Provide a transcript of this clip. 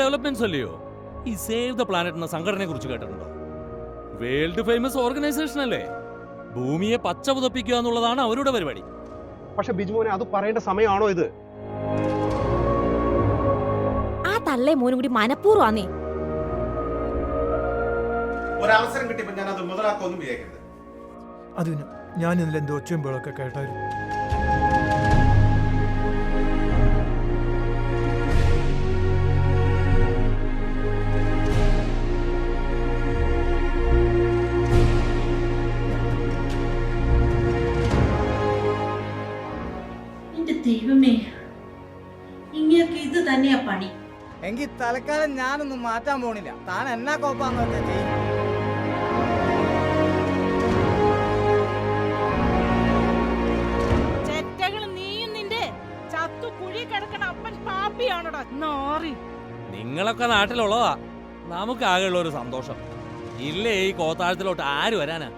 Developments അല്ലയോ? ഈ save the planet എന്ന സംഘടനയെ കുറിച്ച് കേട്ടിട്ടുണ്ടോ? വേൾഡ് ഫേമസ് ഓർഗനൈസേഷൻ അല്ലേ? ഭൂമിയെ പച്ച പുതപ്പിക്കുക എന്നുള്ളതാണ് അവരുടെ പരിപാടി. പക്ഷെ ബിജുമോനെ, അത് പറയേണ്ട സമയമാണോ ഇത്? ആ തള്ളേ മോനും കൂടി മനഃപൂർവ്വമാന്നേ. ഒരവസരം കിട്ടിയപ്പോൾ ഞാൻ അത് മുതലാക്കുമെന്ന് വിചാരിക്കരുത്. അതിന് ഞാൻ ഇന്നലെ എന്തോ ഒച്ചയുമ്പോഴൊക്കെ കേട്ടായിരുന്നു. ദൈവമേ, ഇങ്ങനെയൊക്കെ ഇത് തന്നെയാ പണി. എങ്കിൽ തൽക്കാലം ഞാനൊന്നും മാറ്റാൻ പോണില്ല. താൻ എന്നാ കോപ്പാന്ന് വെച്ചാ ചെയ്യും. നിങ്ങളൊക്കെ നാട്ടിലുള്ളതാ നമുക്ക് ആകെയുള്ള ഒരു സന്തോഷം. ഇല്ലേ ഈ കോത്താഴത്തിലോട്ട് ആര് വരാനാ?